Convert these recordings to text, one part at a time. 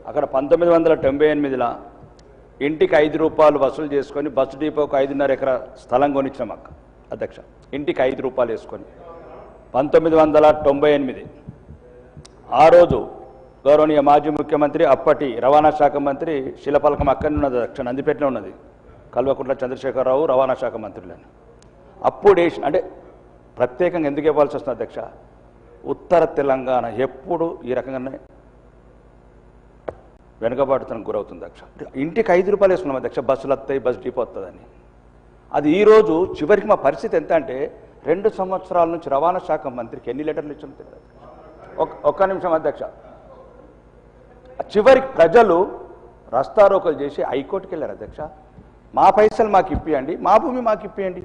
అక్కడ 1998లో ఇంటికి 5 రూపాయలు వసూలు చేసుకొని బస్సు డిపోకు 5.5 ఎకరా స్థలం కొనిచ్చాం అధ్యక్ష. ఇంటికి 5 రూపాయలు వేసుకొని 1998 ఆ రోజు గౌరవనీయ మాజీ ముఖ్యమంత్రి అప్పటి రవాణా శాఖ మంత్రి శిలపలకం అక్కడనే ఉన్నది అధ్యక్ష, నందిపేటలో ఉన్నది. కల్వకుంట్ల చంద్రశేఖరరావు రవాణా శాఖ మంత్రులని అప్పుడు వేసిన, అంటే ప్రత్యేకంగా ఎందుకు ఇవ్వాల్సి వస్తుంది అధ్యక్ష, ఉత్తర తెలంగాణ ఎప్పుడు ఈ రకంగానే వెనుకబాటుతనం గురవుతుంది అధ్యక్ష. ఇంటికి 5 రూపాయలు వేసుకున్నాం అధ్యక్ష, బస్సులు వస్తాయి, బస్సు డిపో వస్తుందని. అది ఈరోజు చివరికి మా పరిస్థితి ఎంత అంటే 2 సంవత్సరాల నుంచి రవాణా శాఖ మంత్రికి ఎన్ని లెటర్లు ఇచ్చామో తెలియదు. ఒక్క నిమిషం అధ్యక్ష. చివరికి ప్రజలు రస్తారోకలు చేసి హైకోర్టుకి వెళ్ళారు అధ్యక్ష. మా పైసలు మాకు ఇప్పియండి, మా భూమి మాకు ఇప్పియండి,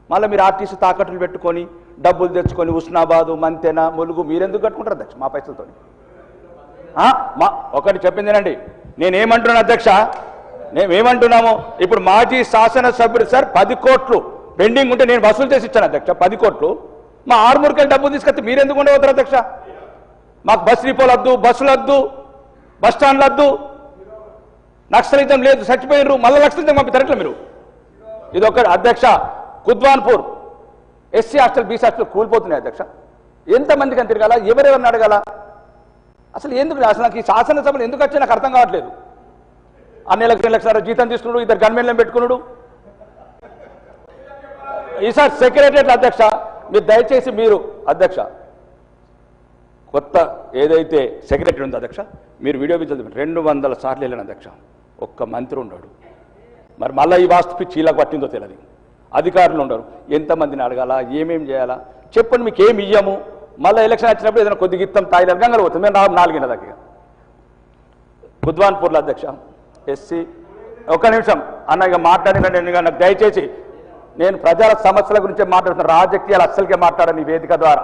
మళ్ళీ మీరు ఆర్టీసీ తాకట్టులు పెట్టుకొని డబ్బులు తెచ్చుకొని ఉస్నాబాదు మంతెన ములుగు మీరెందుకు కట్టుకుంటారు అధ్యక్ష మా పైసలతో? ఒకటి చెప్పిందేనండి, నేనేమంటున్నాను అధ్యక్ష, మేమేమంటున్నాము, ఇప్పుడు మాజీ శాసనసభ్యుడు సార్ 10 కోట్లు పెండింగ్ ఉంటే నేను వసూలు చేసి ఇచ్చాను అధ్యక్ష. 10 కోట్లు మా ఆరుమూరికెళ్ళి డబ్బులు తీసుకొస్తే మీరెందుకు ఉండవద్దు అధ్యక్ష? మాకు బస్ డిపోలు వద్దు, బస్సులు వద్దు, బస్ స్టాండ్లు వద్దు, నక్సలిజం లేదు, చచ్చిపోయినరు, మళ్ళీ నక్సలిజం పంపిస్తారట్లా మీరు? ఇది ఒక అధ్యక్ష. Kudwanpur SC hostel BC hostel కూలిపోతున్నాయి అధ్యక్ష. ఎంతమందికి అని తిరగాల, ఎవరెవరిని అడగాల? అసలు ఎందుకు, అసలు నాకు ఈ శాసనసభలు ఎందుకు వచ్చి నాకు అర్థం కావట్లేదు. నెలకు 2 లక్షల జీతం తీసుకున్నాడు, 2 గన్మెన్లను పెట్టుకున్నాడు. ఈసారి సెక్రటరియట్ అధ్యక్ష మీరు దయచేసి మీరు అధ్యక్ష కొత్త ఏదైతే సెక్రటరీ ఉందో అధ్యక్ష మీరు వీడియో విజువల్ 200 సార్లు వెళ్ళాను అధ్యక్ష, ఒక్క మంత్రి ఉన్నాడు. మరి మళ్ళీ ఈ వాస్తు పిచ్చి ఇలా పట్టిందో తెలియదు. అధికారులు ఉండరు, ఎంతమందిని అడగాల, ఏమేం చేయాలా చెప్పండి, మీకు ఏమి ఇయ్యము. మళ్ళీ ఎలక్షన్ వచ్చినప్పుడు ఏదైనా కొద్దిగా ఇస్తాం, తాయిలు గంగలు పోతుంది. మేము 4 దాకా కుద్వాన్పూర్లో అధ్యక్ష ఎస్సీ. ఒక్క నిమిషం అన్న, ఇక మాట్లాడినండి నాకు దయచేసి, నేను ప్రజల సమస్యల గురించే మాట్లాడుతున్నాను, రాజకీయాలు అస్సలకే మాట్లాడని వేదిక ద్వారా.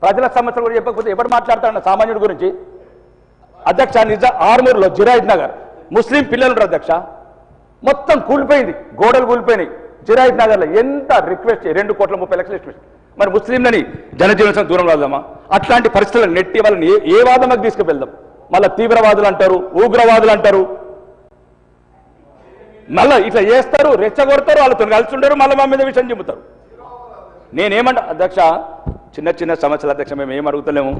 ప్రజల సమస్యల గురించి చెప్పకపోతే ఎవరు మాట్లాడతారన్న సామాన్యుడి గురించి అధ్యక్ష? ఆర్మూర్లో జిరాయిద్ నగర్ ముస్లిం పిల్లలు ఉంటారు అధ్యక్ష, మొత్తం కూలిపోయింది, గోడలు కూలిపోయినాయి జిరాయిద్ నగర్లో. ఎంత రిక్వెస్ట్ 2,30,00,000 రిక్వెస్ట్. మరి ముస్లింలని జనజీవన దూరం రాదామా? అట్లాంటి పరిస్థితులను నెట్టి వాళ్ళని ఏ వాదనకు తీసుకువెళ్దాం? మళ్ళీ తీవ్రవాదులు అంటారు, ఉగ్రవాదులు అంటారు, మళ్ళీ ఇట్లా చేస్తారు, రెచ్చగొడతారు, వాళ్ళతో కలిసి ఉంటారు, మళ్ళీ మా మీద విషయం చెబుతారు. నేనేమంటా అధ్యక్ష, చిన్న చిన్న సమస్యలు అధ్యక్ష, మేము ఏం అడుగుతలేము.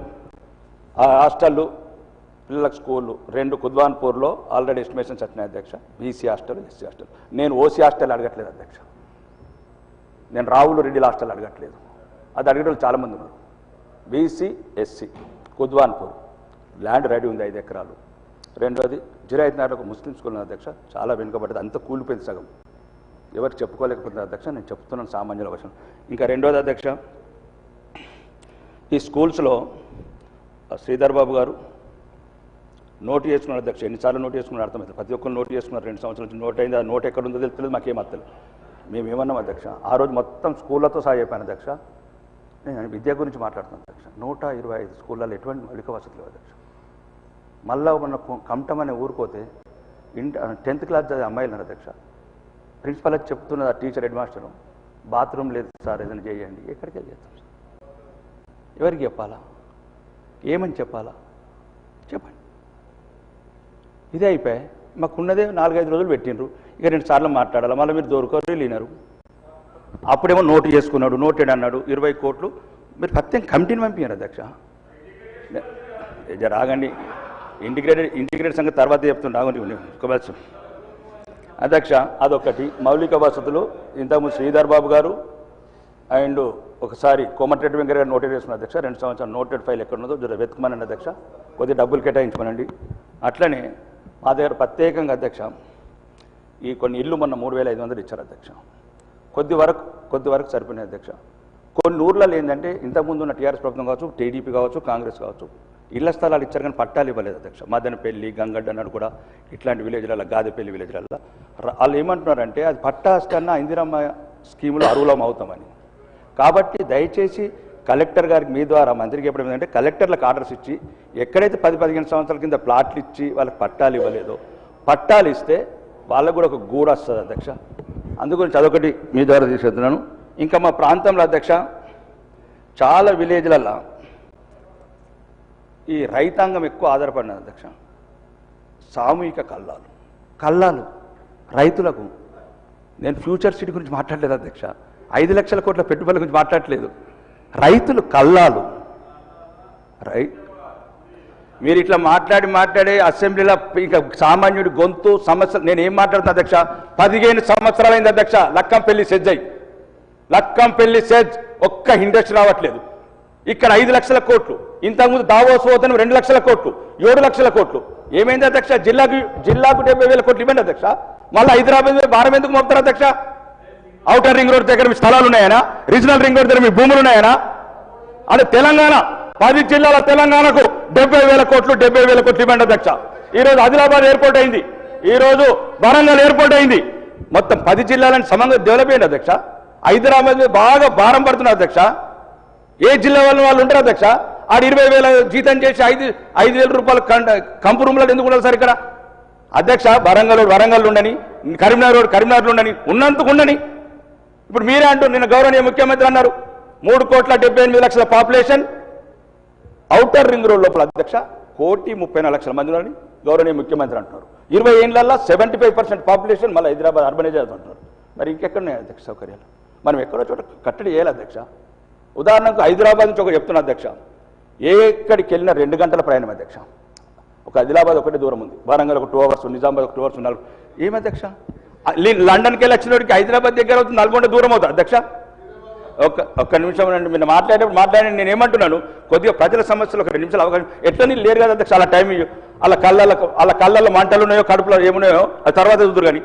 ఆ హాస్టళ్ళు పిల్లలకు స్కూళ్ళు 2 కుద్వాన్పూర్లో ఆల్రెడీ ఎస్టిమేషన్స్ వచ్చినాయి అధ్యక్ష. BC hostel, SC hostel. నేను ఓసీ హాస్టల్ అడగట్లేదు అధ్యక్ష, నేను రావులు రెడ్డిల హాస్టల్ అడగట్లేదు. అది అడిగేటోళ్ళు చాలామంది ఉన్నారు. BC SC Kudwanpur land ready ఉంది 5 ఎకరాలు. రెండోది జిరాయిత్ నగర్లో ఒక ముస్లిం స్కూల్ ఉంది అధ్యక్ష, చాలా వెనుకబడ్డది, అంత కూలిపోయింది సగం. ఎవరు చెప్పుకోలేకపోతుంది అధ్యక్ష, నేను చెప్తున్నాను సామాన్యుల విషయం. ఇంకా రెండోది అధ్యక్ష, ఈ స్కూల్స్లో శ్రీధర్ బాబు గారు నోటు చేసుకున్నారు అధ్యక్ష. ఎన్నిసార్లు నోటు చేసుకున్నారు అర్థమవుతుంది. ప్రతి ఒక్కరు నోటు చేసుకున్నారు. 2 సంవత్సరాల నుంచి నోట్ అయింది. ఆ నోట్ ఎక్కడ ఉందో తెలియదు, మాకేం అర్థం. మేమేమన్నాం అధ్యక్ష, ఆ రోజు మొత్తం స్కూళ్ళతో సహా చెప్పాను అధ్యక్ష. నేను విద్య గురించి మాట్లాడుతున్నాను అధ్యక్ష. 125 స్కూళ్ళలో ఎటువంటి మౌలిక వసతులు అధ్యక్ష. మళ్ళా మన కమటం అనే ఊరిపోతే 10th క్లాస్ చదివే అమ్మాయిలు అధ్యక్ష. ప్రిన్సిపల్ అది చెప్తున్నది, ఆ టీచర్ హెడ్ మాస్టరు, బాత్రూమ్ లేదు సార్ ఏదైనా చేయండి. ఎక్కడికి వెళ్ళి చేస్తాం సార్? ఎవరికి చెప్పాలా, ఏమని చెప్పాలా చెప్పండి? ఇదే అయిపోయాయి. మాకున్నదే 4-5 రోజులు పెట్టినరు, ఇక 2 సార్లు మాట్లాడాలి, మళ్ళీ మీరు దొరకరు లేనారు. అప్పుడేమో నోటు చేసుకున్నాడు, నోటెడ్ అన్నాడు, 20 కోట్లు. మీరు ప్రత్యేక కమిటీని పంపించారు అధ్యక్ష. రాగండి, ఇంటిగ్రేటెడ్ సంగతి తర్వాత చెప్తుండే, రాగండి అధ్యక్ష. అదొకటి. మౌలిక వసతులు ఇంతకుముందు శ్రీధర్ బాబు గారు అండ్ ఒకసారి కోమటిరెడ్డి వెంకయ్య గారు నోటెడ్ చేసుకున్న అధ్యక్ష. 2 సంవత్సరాలు నోటెడ్ ఫైల్ ఎక్కడ ఉన్నదో జర వెతుకమనండి అధ్యక్ష, కొద్దిగా డబ్బులు కేటాయించమనండి. అట్లనే మా దగ్గర ప్రత్యేకంగా అధ్యక్ష ఈ కొన్ని ఇల్లు మొన్న 3,500 ఇచ్చారు అధ్యక్ష. కొద్ది వరకు సరిపోయినాయి అధ్యక్ష. కొన్ని ఊర్లలో ఏంటంటే ఇంతకుముందు ఉన్న టీఆర్ఎస్ ప్రభుత్వం కావచ్చు, టీడీపీ కావచ్చు, కాంగ్రెస్ కావచ్చు, ఇళ్ల స్థలాలు ఇచ్చారు కానీ పట్టాలు ఇవ్వలేదు అధ్యక్ష. మదనపల్లి, గంగడ్డ అన్నాడు కూడా, ఇట్లాంటి విలేజ్లలో, గాదెపల్లి విలేజ్లలో వాళ్ళు ఏమంటున్నారంటే అది పట్టాస్ కన్నా ఇందిరమ్మ స్కీములో అర్హులం అవుతామని. కాబట్టి దయచేసి కలెక్టర్ గారికి మీ ద్వారా మంత్రికి చెప్పడం ఏంటంటే, కలెక్టర్లకు ఆర్డర్స్ ఇచ్చి ఎక్కడైతే 10-15 సంవత్సరాల కింద ప్లాట్లు ఇచ్చి వాళ్ళకి పట్టాలు ఇవ్వలేదో, పట్టాలు ఇస్తే వాళ్ళకు కూడా ఒక గూడు వస్తుంది అధ్యక్ష. అందుగురించి అదొకటి మీ ద్వారా తీసుకెళ్తున్నాను. ఇంకా మా ప్రాంతంలో అధ్యక్ష చాలా విలేజ్లలో ఈ రైతాంగం ఎక్కువ ఆధారపడినది అధ్యక్ష. సామూహిక కల్లాలు రైతులకు. నేను ఫ్యూచర్ సిటీ గురించి మాట్లాడలేదు అధ్యక్ష, 5 లక్షల కోట్ల పెట్టుబడుల గురించి మాట్లాడలేదు. రైతులు కల్లాలు. మీరు ఇట్లా మాట్లాడే అసెంబ్లీలో ఇంకా సామాన్యుడి గొంతు సమస్యలు. నేను ఏం మాట్లాడుతున్నా అధ్యక్ష, 15 సంవత్సరాలైంది అధ్యక్ష లక్కంపల్లి సెజ్ ఒక్క ఇండస్ట్రీ రావట్లేదు. ఇక్కడ 5 లక్షల కోట్లు, ఇంతకుముందు దావోస్ పోతను 2 లక్షల కోట్లు, 7 లక్షల కోట్లు. ఏమైంది అధ్యక్ష? జిల్లాకు 70,000 కోట్లు ఇవ్వండి అధ్యక్ష. మళ్ళీ హైదరాబాద్ మీద భారం ఎందుకు మోపుతారు అధ్యక్ష? ఔటర్ రింగ్ రోడ్ దగ్గర మీ స్థలాలు ఉన్నాయనా? రీజనల్ రింగ్ రోడ్ దగ్గర మీ భూములు ఉన్నాయనా? అంటే తెలంగాణ 10 జిల్లాల తెలంగాణకు 70,000 కోట్లు ఇవ్వండి అధ్యక్ష. ఈరోజు ఆదిలాబాద్ ఎయిర్పోర్ట్ అయింది, ఈరోజు వరంగల్ ఎయిర్పోర్ట్ అయింది. మొత్తం 10 జిల్లాలను సమంగా డెవలప్ అయ్యింది అధ్యక్ష. హైదరాబాద్ మీద బాగా భారం పడుతున్నారు అధ్యక్ష. ఏ జిల్లా వాళ్ళు ఉంటారు అధ్యక్ష? ఆడు 20,000 జీతం చేసి 5,000 రూపాయలు కంపు రూమ్లో ఎందుకు ఉండాలి సార్ ఇక్కడ అధ్యక్ష? వరంగల్ ఉండని, కరీంనగర్ ఉండని, ఉన్నందుకు ఉండని. ఇప్పుడు మీరే అంటూ నిన్న గౌరవనీయ ముఖ్యమంత్రి అన్నారు 3,78,00,000 పాపులేషన్ ఔటర్ రింగ్ రోడ్ లోపల అధ్యక్ష 1,34,00,000 మంది ఉన్నారని గౌరవనీయ ముఖ్యమంత్రి అంటున్నారు. 20 ఏళ్లలో 75% పాపులేషన్ మళ్ళీ హైదరాబాద్ అర్బనైజ్ అవుతుంటారు. మరి ఇంకెక్కడున్నాయి అధ్యక్ష సౌకర్యాలు? మనం ఎక్కడో చోట కట్టడి చేయాలి అధ్యక్ష. ఉదాహరణకు హైదరాబాద్ నుంచి ఒకటి చెప్తున్నా అధ్యక్ష, ఎక్కడికి వెళ్ళినా 2 గంటల ప్రయాణం అధ్యక్ష. ఒక ఆదిలాబాద్ ఒకటే దూరం ఉంది, వరంగల్ ఒక 2 అవర్స్, నిజామాబాద్ ఒక 2 అవర్స్ ఉన్నారు. ఏమి అధ్యక్ష? లండన్కి వెళ్ళి వచ్చినోడికి హైదరాబాద్ దగ్గర అవుతుంది, 4 దూరం అవుతుంది అధ్యక్ష. ఒక్క నిమిషం అండి, మీరు మాట్లాడి నేను ఏమంటున్నాను, కొద్దిగా ప్రజల సమస్యలు ఒక 2 నిమిషాలు అవకాశం. ఎట్లా నీళ్ళు లేరు కదా అధ్యక్ష, అలా టైం అలా కళ్ళల్లో మంటలు ఉన్నాయో, కడుపులో ఏమున్నాయో అది తర్వాత చూద్దరు. కానీ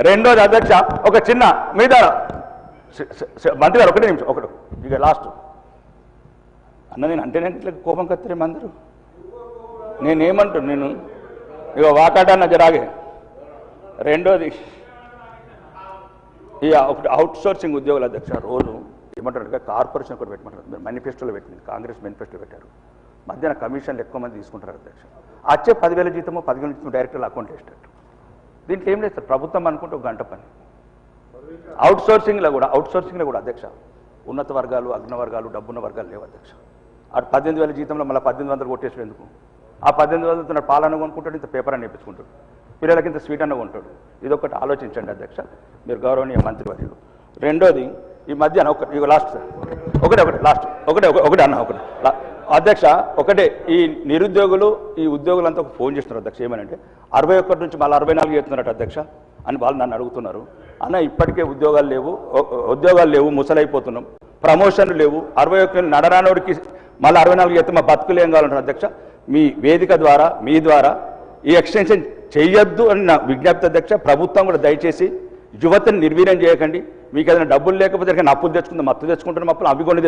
రెండోది అధ్యక్ష, ఒక చిన్న మీద మంత్రి గారు ఒకటే నిమిషం ఇక లాస్ట్ అన్న, నేను అంటే ఇట్లా కోపం కత్తిరేమో అందరూ. నేను ఇక వాకాటన్న జరాగే. రెండోది ఇక ఒకటి అవుట్ సోర్సింగ్ ఉద్యోగుల అధ్యక్ష. రోజు ఏమంటారు, కార్పొరేషన్ ఒకటి పెట్టమంటారు. మీరు మేనిఫెస్టోలో పెట్టింది, కాంగ్రెస్ మేనిఫెస్టో పెట్టారు. మధ్యాహ్న కమిషన్లు ఎక్కువ మంది తీసుకుంటారు అధ్యక్ష. వచ్చే 10,000 జీతము 15,000 జీతం డైరెక్టర్లు అకౌంట్ వేసేటట్టు. దీంట్లో ఏం లేదు సార్, ప్రభుత్వం అనుకుంటే 1 గంట పని. అవుట్ సోర్సింగ్లో కూడా అధ్యక్ష ఉన్నత వర్గాలు, అగ్న వర్గాలు, డబ్బున్న వర్గాలు లేవు అధ్యక్ష. అటు 18,000 జీతంలో మళ్ళీ 18,000 కొట్టేసి ఎందుకు? ఆ 18,000 పాలన కొనుక్కుంటాడు, ఇంత పేపర్ అని నేర్పించుకుంటాడు, పిల్లలకి ఇంత స్వీట్ అన్న కొంటాడు. ఇదొకటి ఆలోచించండి అధ్యక్ష, మీరు గౌరవనీయ మంత్రివర్యులు. రెండోది ఈ మధ్యాహ్నం ఇక లాస్ట్ సార్ ఒకటే అన్న అధ్యక్ష, ఒకటే ఈ నిరుద్యోగులు ఈ ఉద్యోగులంతా ఫోన్ చేస్తున్నారు అధ్యక్ష. ఏమనంటే 61 నుంచి మళ్ళీ 64 చేస్తున్నారట అధ్యక్ష అని వాళ్ళు నన్ను అడుగుతున్నారు. అన్న ఇప్పటికే ఉద్యోగాలు లేవు, ముసలైపోతున్నాం, ప్రమోషన్లు లేవు, 61 నడరానోడికి మళ్ళీ 64 చేస్తే మా బతుకులు ఏం కావాలంటారు అధ్యక్ష. మీ వేదిక ద్వారా మీ ద్వారా ఈ ఎక్స్టెన్షన్ చేయొద్దు అని నా విజ్ఞప్తి అధ్యక్ష. ప్రభుత్వం కూడా దయచేసి యువతను నిర్వీర్యం చేయకండి. మీకు ఏదైనా డబ్బులు లేకపోతే అప్పులు తెచ్చుకుందాం, మత్తు తెచ్చుకుంటున్నాం, అప్పులు అవి కొన్ని